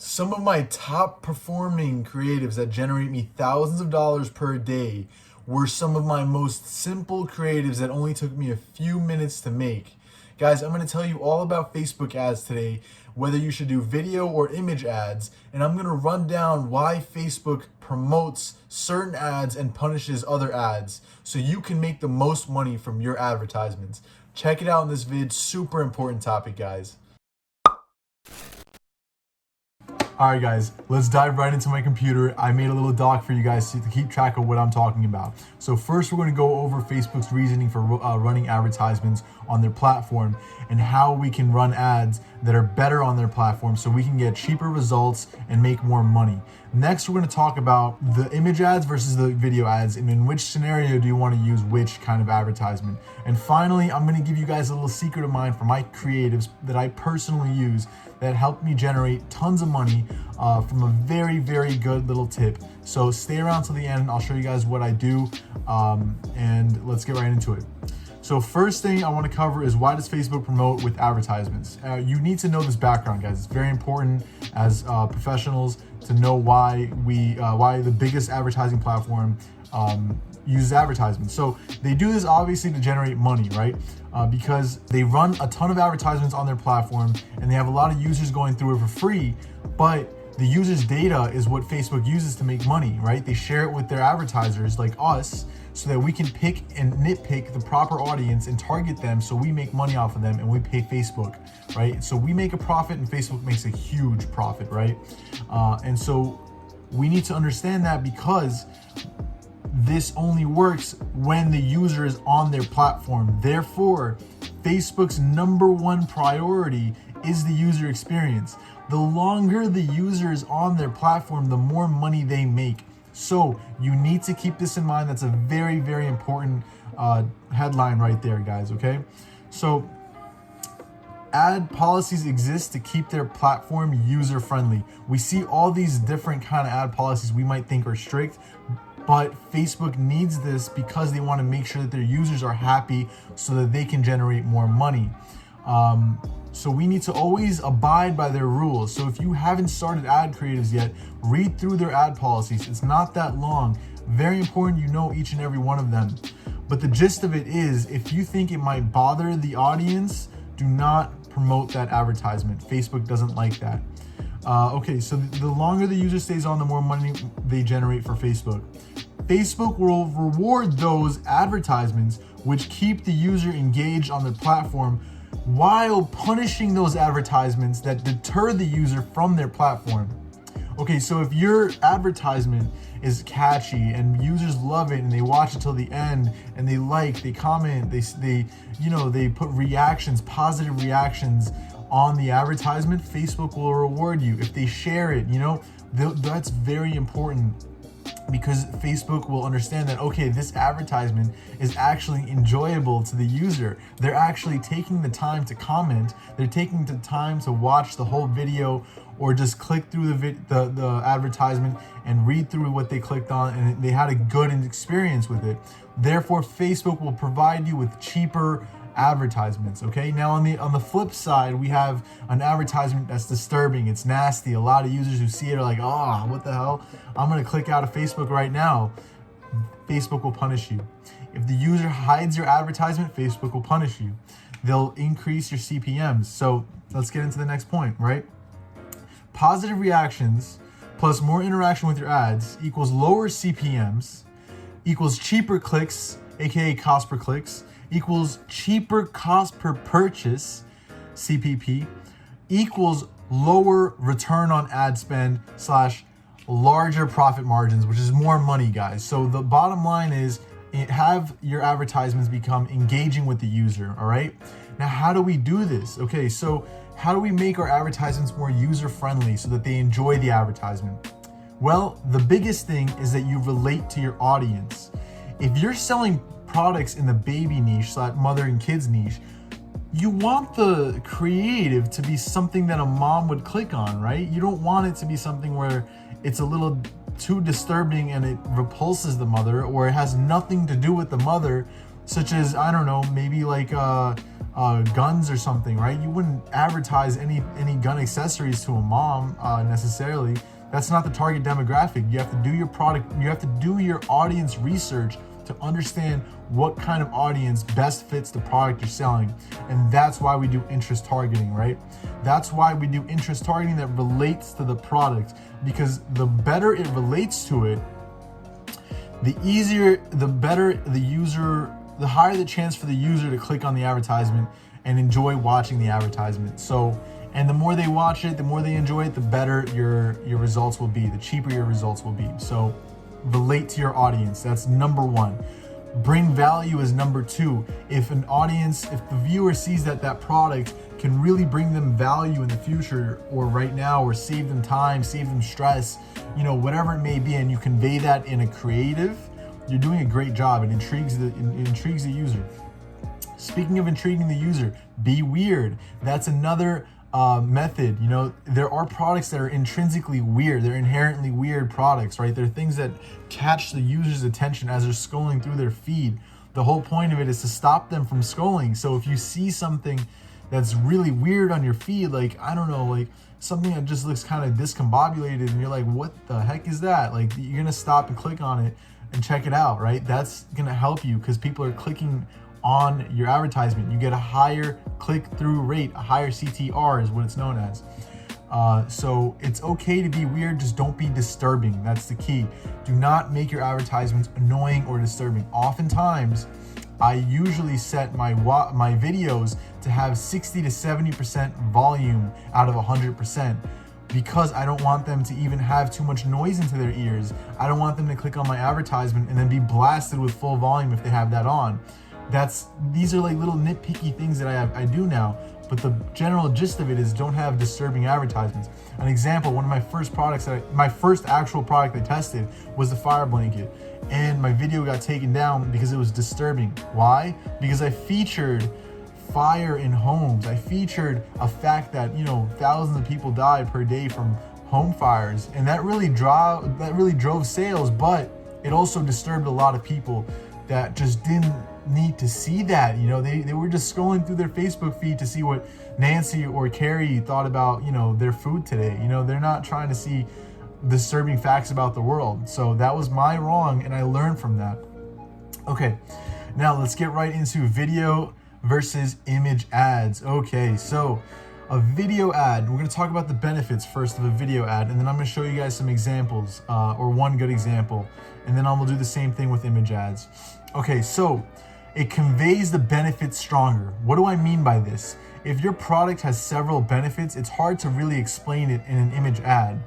Some of my top performing creatives that generate me thousands of dollars per day were some of my most simple creatives that only took me a few minutes to make. Guys, I'm going to tell you all about Facebook ads today, whether you should do video or image ads, and I'm going to run down why Facebook promotes certain ads and punishes other ads so you can make the most money from your advertisements. Check it out in this vid, super important topic, guys. Alright guys, let's dive right into my computer. I made a little doc for you guys to keep track of what I'm talking about. So first we're going to go over Facebook's reasoning for running advertisements on their platform and how we can run ads that are better on their platform so we can get cheaper results and make more money. Next, we're going to talk about the image ads versus the video ads and in which scenario do you want to use which kind of advertisement. And finally, I'm going to give you guys a little secret of mine for my creatives that I personally use that helped me generate tons of money from a very, very good little tip. So stay around till the end. I'll show you guys what I do and let's get right into it. So first thing I want to cover is why does Facebook promote with advertisements? You need to know this background, guys. It's very important as professionals to know why the biggest advertising platform uses advertisements. So they do this obviously to generate money, right? Because they run a ton of advertisements on their platform and they have a lot of users going through it for free, but the users' data is what Facebook uses to make money, right? They share it with their advertisers like us so that we can pick and nitpick the proper audience and target them so we make money off of them and we pay Facebook, right? So we make a profit and Facebook makes a huge profit, right? And so we need to understand that because this only works when the user is on their platform. Therefore, Facebook's #1 priority is the user experience. The longer the user is on their platform, the more money they make. So you need to keep this in mind. That's a very, very important headline right there, guys, okay? So ad policies exist to keep their platform user-friendly. We see all these different kind of ad policies we might think are strict, but Facebook needs this because they want to make sure that their users are happy so that they can generate more money. So we need to always abide by their rules. So if you haven't started ad creatives yet, read through their ad policies. It's not that long. Very important you know each and every one of them. But the gist of it is, if you think it might bother the audience, do not promote that advertisement. Facebook doesn't like that. Okay, so the longer the user stays on, the more money they generate for Facebook. Facebook will reward those advertisements which keep the user engaged on their platform while punishing those advertisements that deter the user from their platform. Okay, so if your advertisement is catchy and users love it and they watch it till the end and they like, they comment, they put reactions, positive reactions on the advertisement, Facebook will reward you. If they share it, that's very important because Facebook will understand that, okay, this advertisement is actually enjoyable to the user. They're actually taking the time to comment. They're taking the time to watch the whole video or just click through the advertisement and read through what they clicked on and they had a good experience with it. Therefore, Facebook will provide you with cheaper advertisements. Okay, now on the flip side, we have an advertisement that's disturbing. It's nasty. A lot of users who see it are like, oh, what the hell, I'm gonna click out of Facebook right now. Facebook will punish you. If the user hides your advertisement, Facebook will punish you. They'll increase your CPMs. So let's get into the next point, right? Positive reactions plus more interaction with your ads equals lower CPMs equals cheaper clicks, aka cost per clicks, equals cheaper cost per purchase, CPP, equals lower return on ad spend / larger profit margins, which is more money, guys. So the bottom line is have your advertisements become engaging with the user, all right? Now, how do we do this? Okay, so how do we make our advertisements more user-friendly so that they enjoy the advertisement? Well, the biggest thing is that you relate to your audience. If you're selling products in the baby niche / mother and kids niche, you want the creative to be something that a mom would click on, right? You don't want it to be something where it's a little too disturbing and it repulses the mother or it has nothing to do with the mother, such as, I don't know, maybe like guns or something, right? You wouldn't advertise any gun accessories to a mom necessarily. That's not the target demographic. You have to do your product, you have to do your audience research to understand what kind of audience best fits the product you're selling. And that's why we do interest targeting, right? That's why we do interest targeting that relates to the product, because the better it relates to it, the easier, the better the user, the higher the chance for the user to click on the advertisement and enjoy watching the advertisement. So, and the more they watch it, the more they enjoy it, the better your results will be, the cheaper your results will be. So relate to your audience. That's number one. Bring value is number two. If an audience, if the viewer sees that that product can really bring them value in the future or right now, or save them time, save them stress, you know, whatever it may be, and you convey that in a creative, you're doing a great job. It intrigues the user. Speaking of intriguing the user, be weird. That's another method. You know, there are products that are intrinsically weird. They're inherently weird products, right? They're things that catch the user's attention as they're scrolling through their feed. The whole point of it is to stop them from scrolling. So if you see something that's really weird on your feed, like, I don't know, like something that just looks kind of discombobulated and you're like, what the heck is that? Like, you're gonna stop and click on it and check it out, right? That's gonna help you because people are clicking on your advertisement. You get a higher click-through rate, a higher CTR is what it's known as. So it's okay to be weird, just don't be disturbing. That's the key. Do not make your advertisements annoying or disturbing. Oftentimes, I usually set my videos to have 60 to 70% volume out of 100%. Because I don't want them to even have too much noise into their ears. I don't want them to click on my advertisement and then be blasted with full volume if they have that on. These are like little nitpicky things that I do now, but the general gist of it is don't have disturbing advertisements. An example, one of my first products, my first actual product I tested was the fire blanket, and my video got taken down because it was disturbing. Why? Because I featured fire in homes. I featured a fact that, you know, thousands of people die per day from home fires, and that really drove sales, but it also disturbed a lot of people that just didn't need to see that. You know, they were just scrolling through their Facebook feed to see what Nancy or Carrie thought about, you know, their food today. You know, they're not trying to see disturbing facts about the world. So that was my wrong, and I learned from that. Okay, now let's get right into video versus image ads. Okay, so a video ad, we're going to talk about the benefits first of a video ad, and then I'm going to show you guys some examples, or one good example, and then I'm going to do the same thing with image ads. Okay, so it conveys the benefits stronger. What do I mean by this? If your product has several benefits, it's hard to really explain it in an image ad.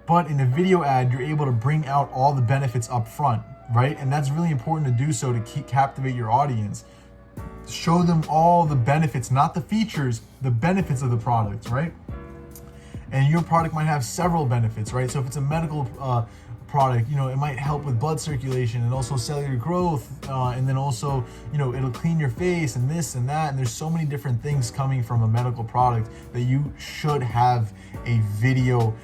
But in a video ad, you're able to bring out all the benefits up front, right? And that's really important to do so to captivate your audience. Show them all the benefits, not the features, the benefits of the product, right? And your product might have several benefits, right? So if it's a medical product, you know, it might help with blood circulation and also cellular growth, and then also, you know, it'll clean your face and this and that. And there's so many different things coming from a medical product that you should have a video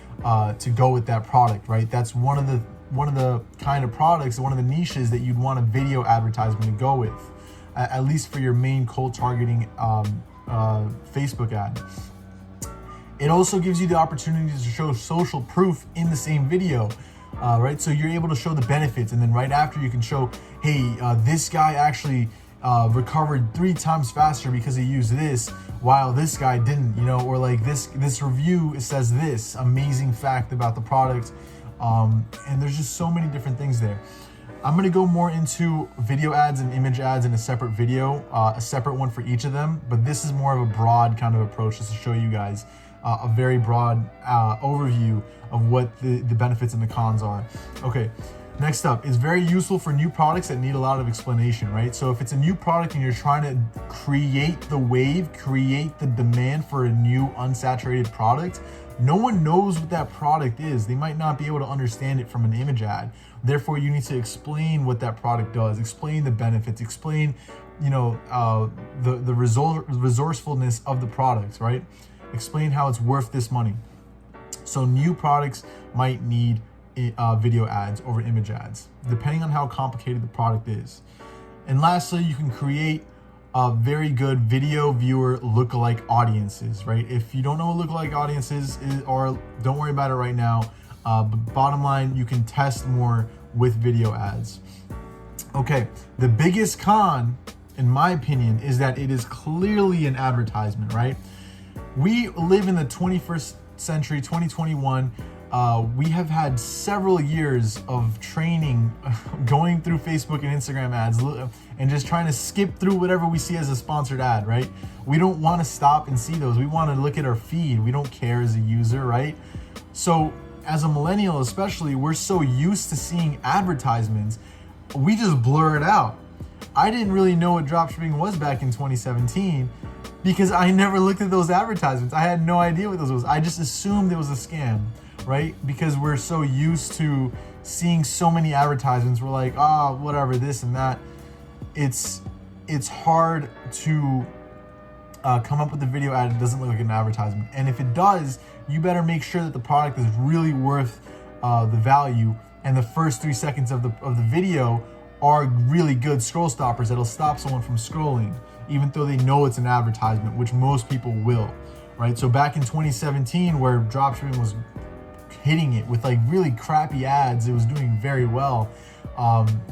to go with that product, right? That's one of the kind of products, one of the niches that you'd want a video advertisement to go with, at least for your main cold targeting Facebook ad. It also gives you the opportunity to show social proof in the same video, right? So you're able to show the benefits, and then right after you can show, hey, this guy actually recovered 3 times faster because he used this, while this guy didn't, you know, or like this review says this amazing fact about the product, and there's just so many different things there. I'm going to go more into video ads and image ads in a separate video, a separate one for each of them, but this is more of a broad kind of approach just to show you guys a very broad overview of what the benefits and the cons are. Okay, next up, it's very useful for new products that need a lot of explanation, right? So if it's a new product and you're trying to create the wave, create the demand for a new unsaturated product, no one knows what that product is. They might not be able to understand it from an image ad. Therefore, you need to explain what that product does, explain the benefits, explain, you know, the resourcefulness of the product, right? Explain how it's worth this money. So new products might need video ads over image ads, depending on how complicated the product is. And lastly, you can create very good video viewer lookalike audiences, right? If you don't know what lookalike audiences is, or don't worry about it right now. But bottom line, you can test more with video ads. Okay, the biggest con, in my opinion, is that it is clearly an advertisement, right? We live in the 21st century, 2021. We have had several years of training going through Facebook and Instagram ads and just trying to skip through whatever we see as a sponsored ad, right? We don't want to stop and see those. We want to look at our feed. We don't care as a user, right? So as a millennial especially, we're so used to seeing advertisements, we just blur it out. I didn't really know what dropshipping was back in 2017 because I never looked at those advertisements. I had no idea what those was. I just assumed it was a scam, right? Because we're so used to seeing so many advertisements. We're like, whatever, this and that. It's hard to come up with a video ad that doesn't look like an advertisement. And if it does, you better make sure that the product is really worth the value, and the first 3 seconds of the video are really good scroll stoppers that'll stop someone from scrolling, even though they know it's an advertisement, which most people will, right? So back in 2017, where dropshipping was hitting it with like really crappy ads, it was doing very well.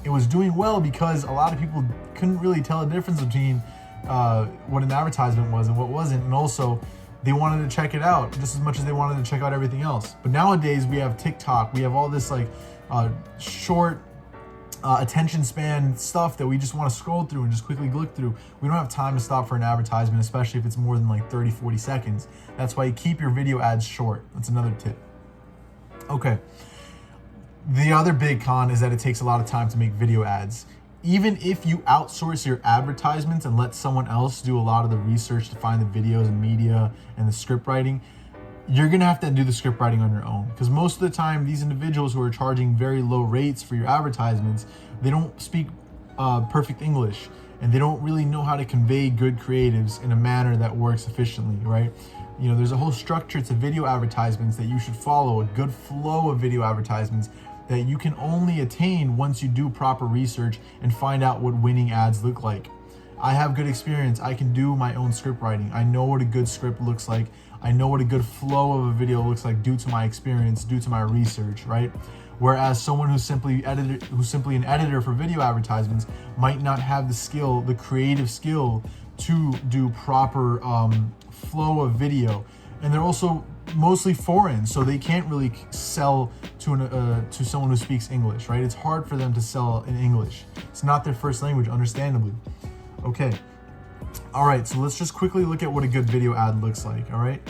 It was doing well because a lot of people couldn't really tell the difference between what an advertisement was and what wasn't, and also they wanted to check it out just as much as they wanted to check out everything else. But nowadays we have TikTok, we have all this like short attention span stuff that we just want to scroll through and just quickly look through. We don't have time to stop for an advertisement, especially if it's more than like 30-40 seconds. That's why you keep your video ads short. That's another tip. Okay, the other big con is that it takes a lot of time to make video ads. Even if you outsource your advertisements and let someone else do a lot of the research to find the videos and media and the script writing, you're gonna have to do the script writing on your own. Because most of the time, these individuals who are charging very low rates for your advertisements, they don't speak perfect English, and they don't really know how to convey good creatives in a manner that works efficiently, right? You know, there's a whole structure to video advertisements that you should follow, a good flow of video advertisements that you can only attain once you do proper research and find out what winning ads look like. I have good experience. I can do my own script writing. I know what a good script looks like. I know what a good flow of a video looks like due to my experience, due to my research, right? Whereas someone who's simply an editor for video advertisements might not have the skill, the creative skill to do proper flow of video. And they're also mostly foreign, so they can't really sell to someone who speaks English, right? It's hard for them to sell in English. It's not their first language, understandably. Okay. All right, so let's just quickly look at what a good video ad looks like, all right?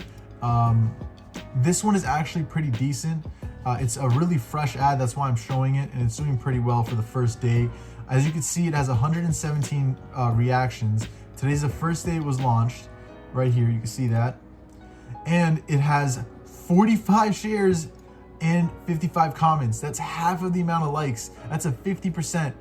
This one is actually pretty decent. It's a really fresh ad, that's why I'm showing it, and it's doing pretty well for the first day. As you can see, it has 117 reactions. Today's the first day it was launched. Right here, you can see that. And it has 45 shares and 55 comments. That's half of the amount of likes. That's a 50%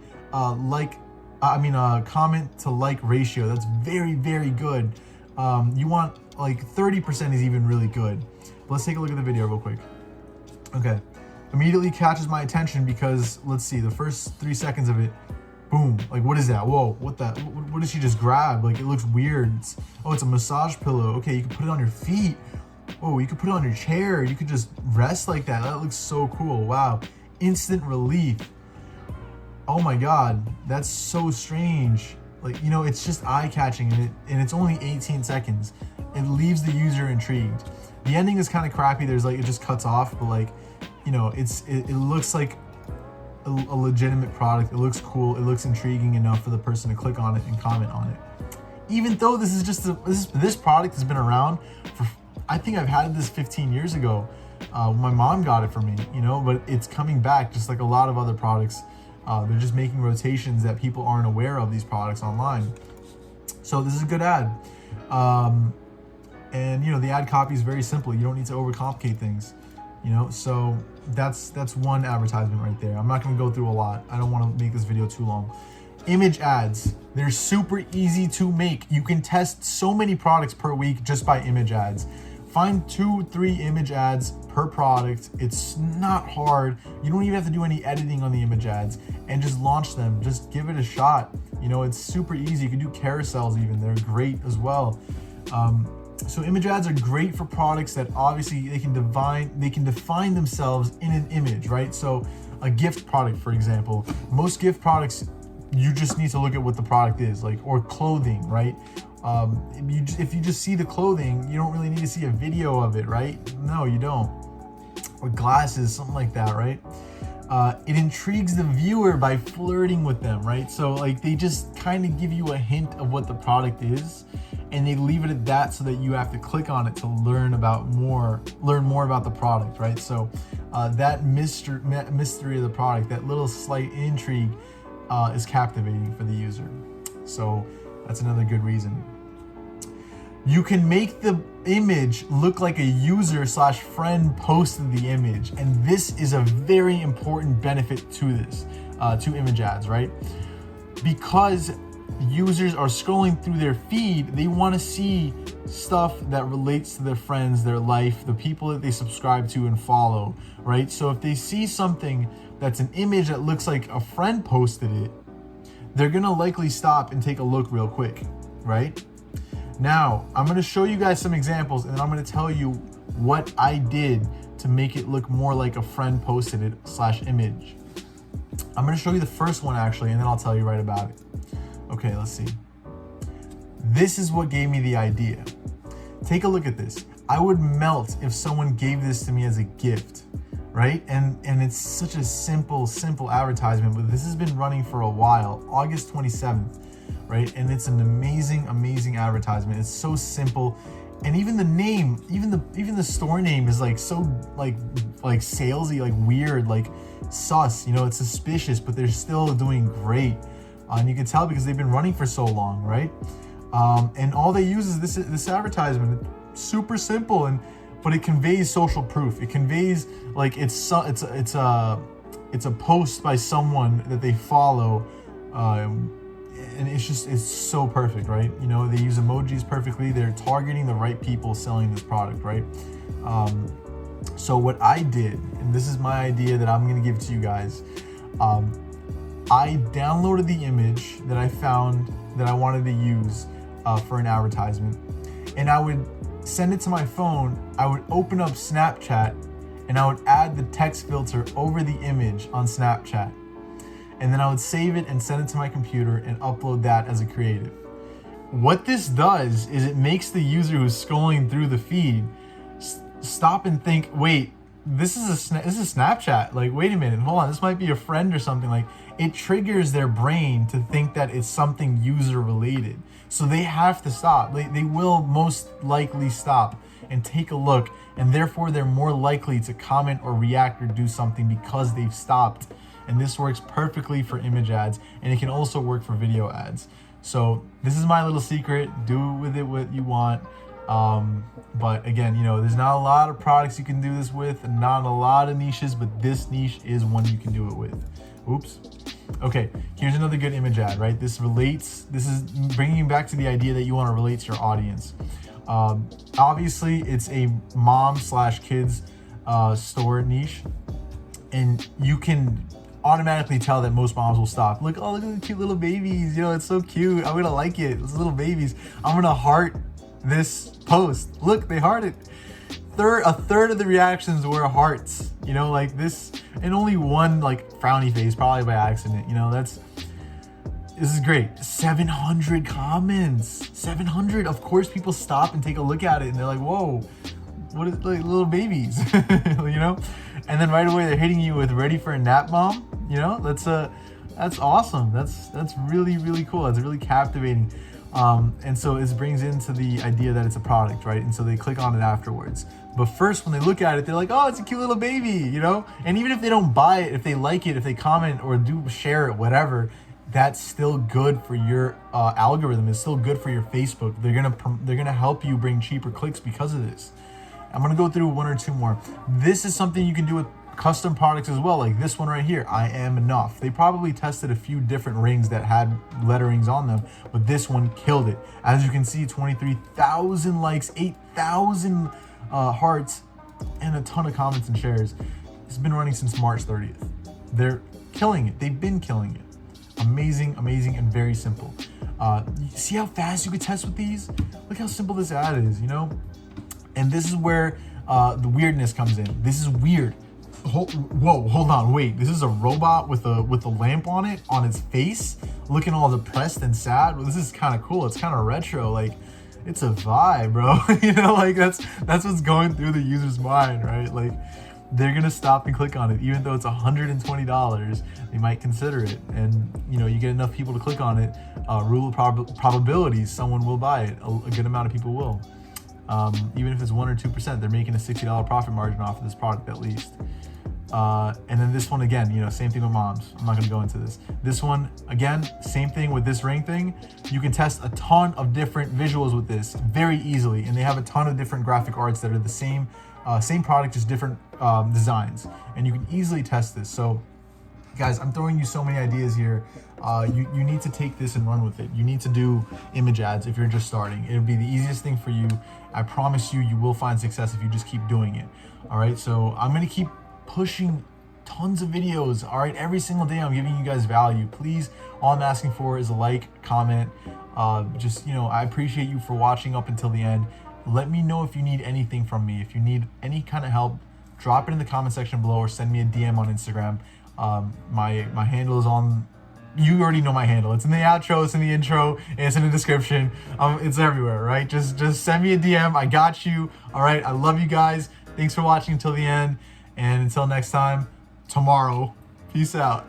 comment to like ratio. That's very, very good. You want like 30% is even really good. But let's take a look at the video real quick. Okay, immediately catches my attention because let's see, the first 3 seconds of it, boom, like what is that? Whoa, what did she just grab? Like it looks weird. It's a massage pillow. Okay, you can put it on your feet. Oh, you could put it on your chair. You could just rest like that. That looks so cool. Wow, instant relief. Oh my God, that's so strange. Like, you know, it's just eye-catching, and it's only 18 seconds. It leaves the user intrigued. The ending is kind of crappy. There's like, it just cuts off, but like, you know, it looks like a legitimate product. It looks cool. It looks intriguing enough for the person to click on it and comment on it. Even though this is just this product has been around for, I think I've had this 15 years ago. My mom got it for me, you know, but it's coming back just like a lot of other products. They're just making rotations that people aren't aware of these products online. So this is a good ad. And you know, the ad copy is very simple. You don't need to overcomplicate things, you know? So that's one advertisement right there. I'm not gonna go through a lot. I don't wanna make this video too long. Image ads, they're super easy to make. You can test so many products per week just by image ads. Find 2-3 image ads per product. It's not hard. You don't even have to do any editing on the image ads and just launch them. Just give it a shot. You know, it's super easy. You can do carousels even. They're great as well. So image ads are great for products that obviously they can define themselves in an image, right? So a gift product, for example, most gift products, you just need to look at what the product is, like, or clothing, right? If you just see the clothing, you don't really need to see a video of it, right? No, you don't. Or glasses, something like that, right? It intrigues the viewer by flirting with them, right? So like they just kind of give you a hint of what the product is, and they leave it at that so that you have to click on it to learn more about the product, right? So that mystery of the product, that little slight intrigue, is captivating for the user. So that's another good reason. You can make the image look like a user/friend posted the image. And this is a very important benefit to this, to image ads, right? Because users are scrolling through their feed, they want to see stuff that relates to their friends, their life, the people that they subscribe to and follow, right? So if they see something that's an image that looks like a friend posted it, they're gonna likely stop and take a look real quick, right? Now, I'm gonna show you guys some examples, and then I'm gonna tell you what I did to make it look more like a friend posted it /image. I'm gonna show you the first one actually, and then I'll tell you right about it. Okay, let's see. This is what gave me the idea. Take a look at this. I would melt if someone gave this to me as a gift, right? And it's such a simple advertisement, but this has been running for a while, August 27th, right? And it's an amazing advertisement. It's so simple. And even the name, even the store name is like so like salesy, like weird, like sus, you know, it's suspicious, but they're still doing great. And you can tell because they've been running for so long, right? And all they use is this advertisement. It's super simple, but it conveys social proof. It conveys like it's a post by someone that they follow, and it's so perfect, right? You know, they use emojis perfectly. They're targeting the right people selling this product, right? So what I did, and this is my idea that I'm gonna give to you guys. I downloaded the image that I found that I wanted to use for an advertisement, and I would send it to my phone. I would open up Snapchat, and I would add the text filter over the image on Snapchat. And then I would save it and send it to my computer and upload that as a creative. What this does is it makes the user who's scrolling through the feed stop and think, wait, this is Snapchat. Like, wait a minute, hold on, this might be a friend or something. Like, it triggers their brain to think that it's something user related. So they have to stop. They will most likely stop and take a look, and therefore they're more likely to comment or react or do something because they've stopped. And this works perfectly for image ads, and it can also work for video ads. So this is my little secret. Do with it what you want. But again, you know, there's not a lot of products you can do this with, and not a lot of niches, but this niche is one you can do it with. Oops. Okay, here's another good image ad, right? This is bringing you back to the idea that you want to relate to your audience. Obviously, it's a mom/kids store niche, and you can automatically tell that most moms will stop. Look at the cute little babies. You know, it's so cute. I'm gonna like it. Those little babies. I'm gonna heart this post. Look, they hearted. A third of the reactions were hearts. You know, like this, and only one like frowny face, probably by accident. You know, this is great. 700 comments. 700. Of course, people stop and take a look at it, and they're like, "Whoa, what is like little babies?" You know, and then right away they're hitting you with "Ready for a nap, mom?" You know, that's awesome. That's really cool. That's really captivating. And so it brings into the idea that it's a product, right? And so they click on it afterwards. But first, when they look at it, they're like, "Oh, it's a cute little baby," you know? And even if they don't buy it, if they like it, if they comment or do share it, whatever, that's still good for your algorithm. It's still good for your Facebook. They're gonna help you bring cheaper clicks because of this. I'm gonna go through one or two more. This is something you can do with custom products as well, like this one right here, I Am Enough. They probably tested a few different rings that had letterings on them, but this one killed it. As you can see, 23,000 likes, 8,000 hearts, and a ton of comments and shares. It's been running since March 30th. They're killing it. They've been killing it. Amazing, amazing, and very simple. See how fast you could test with these? Look how simple this ad is, you know? And this is where the weirdness comes in. This is weird. Whoa, hold on, wait. This is a robot with a lamp on it, on its face, looking all depressed and sad. Well, this is kind of cool. It's kind of retro. Like, it's a vibe, bro. You know, like that's what's going through the user's mind, right? Like, they're gonna stop and click on it, even though it's $120. They might consider it, and you know, you get enough people to click on it. Rule of probabilities, someone will buy it. A good amount of people will. Even if it's 1 or 2%, they're making a $60 profit margin off of this product at least. And then this one again, you know, same thing with moms. I'm not gonna go into this. This one again, same thing with this ring thing. You can test a ton of different visuals with this very easily, and they have a ton of different graphic arts that are the same product, just different designs, and you can easily test this. So guys, I'm throwing you so many ideas here. You need to take this and run with it. You need to do image ads if you're just starting. It'll be the easiest thing for you. I promise you, you will find success if you just keep doing it. All right, so I'm gonna keep pushing tons of videos. All right, every single day I'm giving you guys value. Please, all I'm asking for is a like, comment. Just, you know, I appreciate you for watching up until the end. Let me know if you need anything from me. If you need any kind of help, drop it in the comment section below or send me a DM on Instagram. My handle is on, you already know my handle. It's in the outro, it's in the intro, and it's in the description. It's everywhere, right? Just send me a DM. I got you. All right, I love you guys. Thanks for watching until the end. And until next time, tomorrow, peace out.